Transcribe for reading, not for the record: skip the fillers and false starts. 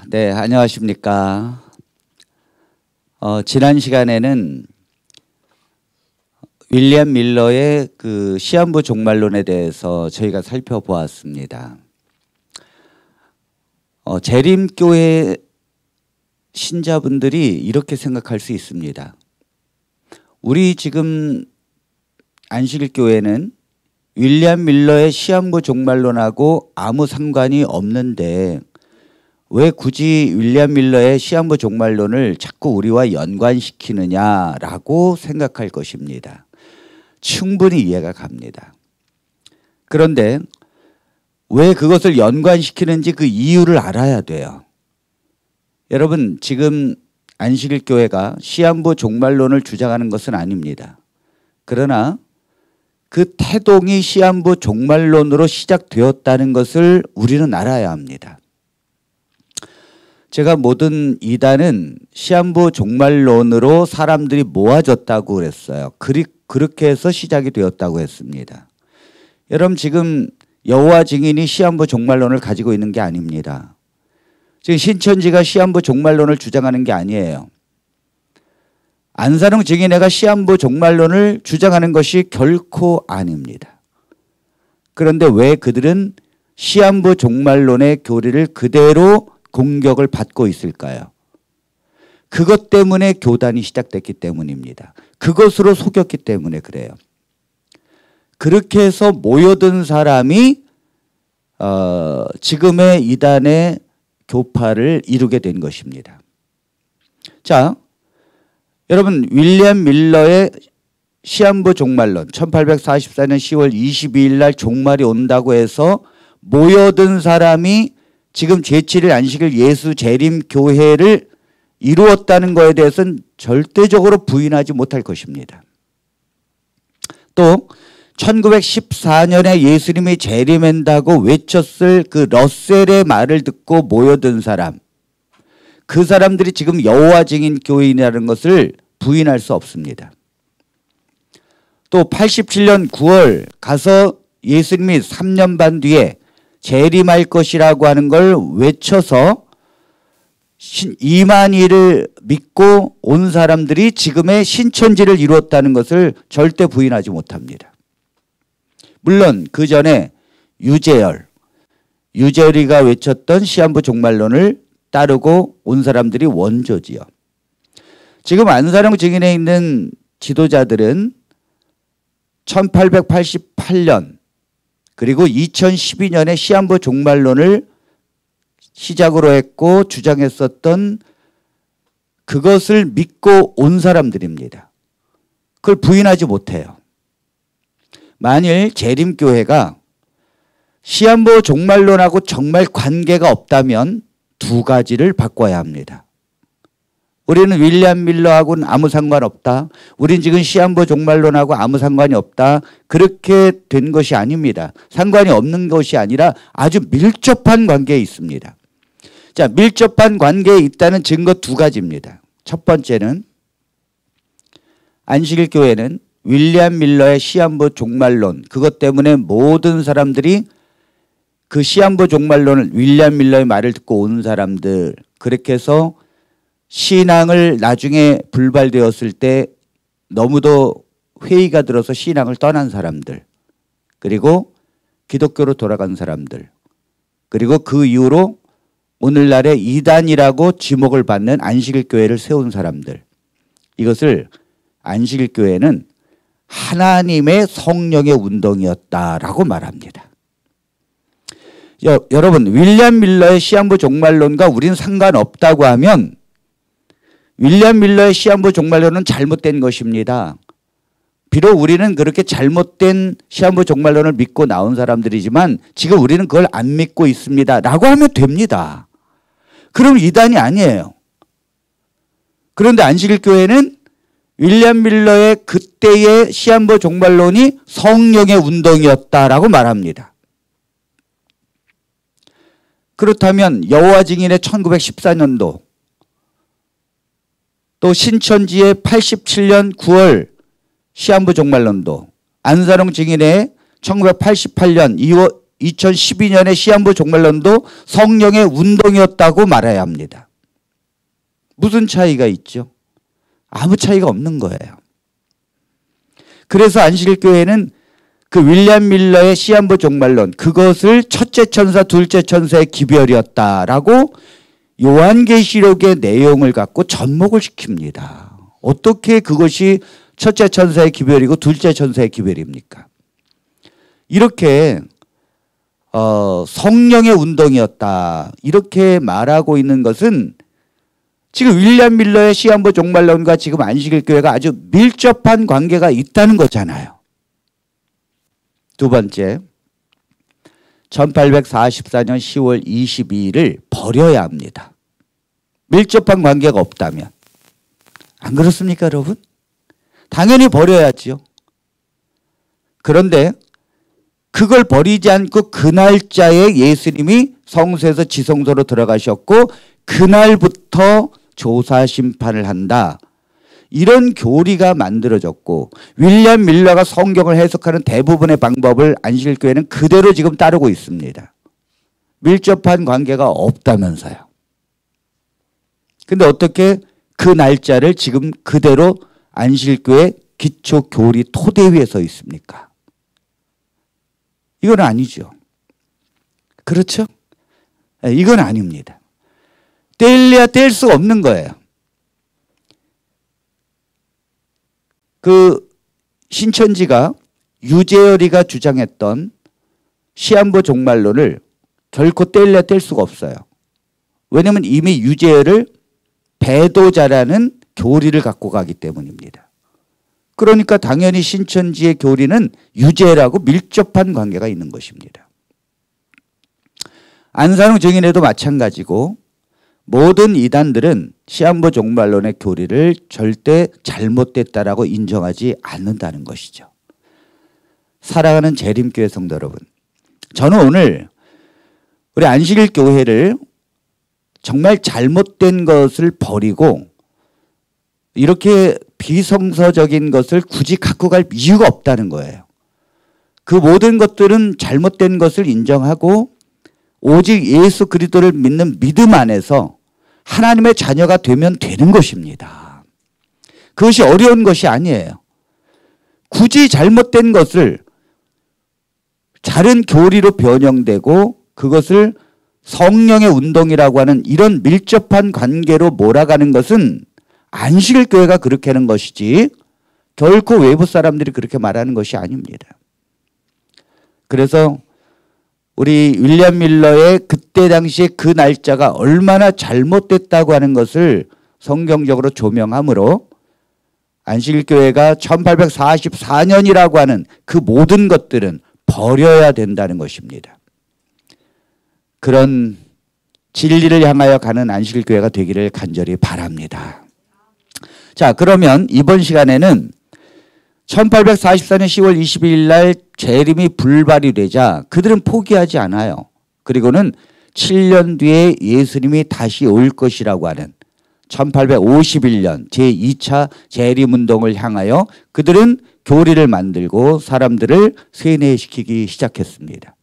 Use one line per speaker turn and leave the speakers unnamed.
네, 안녕하십니까. 지난 시간에는 윌리엄 밀러의 그 시한부 종말론에 대해서 저희가 살펴보았습니다. 재림교회 신자분들이 이렇게 생각할 수 있습니다. 우리 지금 안식일교회는 윌리엄 밀러의 시한부 종말론하고 아무 상관이 없는데 왜 굳이 윌리엄 밀러의 시한부 종말론을 자꾸 우리와 연관시키느냐라고 생각할 것입니다. 충분히 이해가 갑니다. 그런데 왜 그것을 연관시키는지 그 이유를 알아야 돼요. 여러분, 지금 안식일교회가 시한부 종말론을 주장하는 것은 아닙니다. 그러나 그 태동이 시한부 종말론으로 시작되었다는 것을 우리는 알아야 합니다. 제가 모든 이단은 시한부 종말론으로 사람들이 모아졌다고 그랬어요. 그렇게 해서 시작이 되었다고 했습니다. 여러분, 지금 여호와 증인이 시한부 종말론을 가지고 있는 게 아닙니다. 지금 신천지가 시한부 종말론을 주장하는 게 아니에요. 안산홍 증인회가 시한부 종말론을 주장하는 것이 결코 아닙니다. 그런데 왜 그들은 시한부 종말론의 교리를 그대로 공격을 받고 있을까요? 그것 때문에 교단이 시작됐기 때문입니다. 그것으로 속였기 때문에 그래요. 그렇게 해서 모여든 사람이 지금의 이단의 교파를 이루게 된 것입니다. 자, 여러분, 윌리엄 밀러의 시한부 종말론 1844년 10월 22일 날 종말이 온다고 해서 모여든 사람이 지금 제7일 안식일 예수 재림 교회를 이루었다는 것에 대해서는 절대적으로 부인하지 못할 것입니다. 또 1914년에 예수님이 재림한다고 외쳤을 그 러셀의 말을 듣고 모여든 사람, 그 사람들이 지금 여호와 증인 교인이라는 것을 부인할 수 없습니다. 또 87년 9월 가서 예수님이 3년 반 뒤에 재림할 것이라고 하는 걸 외쳐서 2만일을 믿고 온 사람들이 지금의 신천지를 이루었다는 것을 절대 부인하지 못합니다. 물론 그 전에 유재열이가 외쳤던 시한부 종말론을 따르고 온 사람들이 원조지요. 지금 안산홍 증인에 있는 지도자들은 1888년 그리고 2012년에 시한부 종말론을 시작으로 했고 주장했었던 그것을 믿고 온 사람들입니다. 그걸 부인하지 못해요. 만일 재림교회가 시한부 종말론하고 정말 관계가 없다면 두 가지를 바꿔야 합니다. 우리는 윌리엄 밀러하고는 아무 상관없다. 우린 지금 시한부 종말론하고 아무 상관이 없다. 그렇게 된 것이 아닙니다. 상관이 없는 것이 아니라 아주 밀접한 관계에 있습니다. 자, 밀접한 관계에 있다는 증거 두 가지입니다. 첫 번째는 안식일 교회는 윌리엄 밀러의 시한부 종말론, 그것 때문에 모든 사람들이 그 시한부 종말론을 윌리엄 밀러의 말을 듣고 온 사람들, 그렇게 해서 신앙을 나중에 불발되었을 때 너무도 회의가 들어서 신앙을 떠난 사람들, 그리고 기독교로 돌아간 사람들, 그리고 그 이후로 오늘날의 이단이라고 지목을 받는 안식일 교회를 세운 사람들, 이것을 안식일 교회는 하나님의 성령의 운동이었다라고 말합니다. 여러분, 윌리엄 밀러의 시한부 종말론과 우리는 상관없다고 하면 윌리엄 밀러의 시한부 종말론은 잘못된 것입니다. 비록 우리는 그렇게 잘못된 시한부 종말론을 믿고 나온 사람들이지만 지금 우리는 그걸 안 믿고 있습니다 라고 하면 됩니다. 그럼 이단이 아니에요. 그런데 안식일 교회는 윌리엄 밀러의 그때의 시한부 종말론이 성령의 운동이었다라고 말합니다. 그렇다면 여호와 증인의 1914년도 또 신천지의 87년 9월 시한부 종말론도 안산홍 증인의 1988년 2012년의 시한부 종말론도 성령의 운동이었다고 말해야 합니다. 무슨 차이가 있죠? 아무 차이가 없는 거예요. 그래서 안식일교회는 그 윌리엄 밀러의 시한부 종말론, 그것을 첫째 천사, 둘째 천사의 기별이었다라고 요한계시록의 내용을 갖고 접목을 시킵니다. 어떻게 그것이 첫째 천사의 기별이고 둘째 천사의 기별입니까? 이렇게 성령의 운동이었다 이렇게 말하고 있는 것은 지금 윌리엄 밀러의 시한부 종말론과 지금 안식일교회가 아주 밀접한 관계가 있다는 거잖아요. 두 번째, 1844년 10월 22일을 버려야 합니다. 밀접한 관계가 없다면. 안 그렇습니까, 여러분? 당연히 버려야지요. 그런데 그걸 버리지 않고 그 날짜에 예수님이 성소에서 지성소로 들어가셨고 그날부터 조사 심판을 한다. 이런 교리가 만들어졌고 윌리엄 밀러가 성경을 해석하는 대부분의 방법을 안식일교회는 그대로 지금 따르고 있습니다. 밀접한 관계가 없다면서요. 근데 어떻게 그 날짜를 지금 그대로 안식일교회 기초교리 토대 위에 서 있습니까? 이건 아니죠. 그렇죠? 이건 아닙니다. 떼일래야 뗄 수가 없는 거예요. 그 신천지가 유재열이가 주장했던 시한부 종말론을 결코 떼일래야 뗄 수가 없어요. 왜냐하면 이미 유재열을 배도자라는 교리를 갖고 가기 때문입니다. 그러니까 당연히 신천지의 교리는 유재열하고 밀접한 관계가 있는 것입니다. 안산홍 증인회도 마찬가지고 모든 이단들은 시한부 종말론의 교리를 절대 잘못됐다라고 인정하지 않는다는 것이죠. 사랑하는 재림교회 성도 여러분, 저는 오늘 우리 안식일 교회를 정말 잘못된 것을 버리고 이렇게 비성서적인 것을 굳이 갖고 갈 이유가 없다는 거예요. 그 모든 것들은 잘못된 것을 인정하고 오직 예수 그리스도를 믿는 믿음 안에서 하나님의 자녀가 되면 되는 것입니다. 그것이 어려운 것이 아니에요. 굳이 잘못된 것을 다른 교리로 변형되고 그것을 성령의 운동이라고 하는 이런 밀접한 관계로 몰아가는 것은 안식일 교회가 그렇게 하는 것이지 결코 외부 사람들이 그렇게 말하는 것이 아닙니다. 그래서 우리 윌리엄 밀러의 그때 당시에 그 날짜가 얼마나 잘못됐다고 하는 것을 성경적으로 조명함으로 안식일 교회가 1844년이라고 하는 그 모든 것들은 버려야 된다는 것입니다. 그런 진리를 향하여 가는 안식일 교회가 되기를 간절히 바랍니다. 자, 그러면 이번 시간에는 1844년 10월 22일 날 재림이 불발이 되자 그들은 포기하지 않아요. 그리고는 7년 뒤에 예수님이 다시 올 것이라고 하는 1851년 제2차 재림운동을 향하여 그들은 교리를 만들고 사람들을 세뇌시키기 시작했습니다.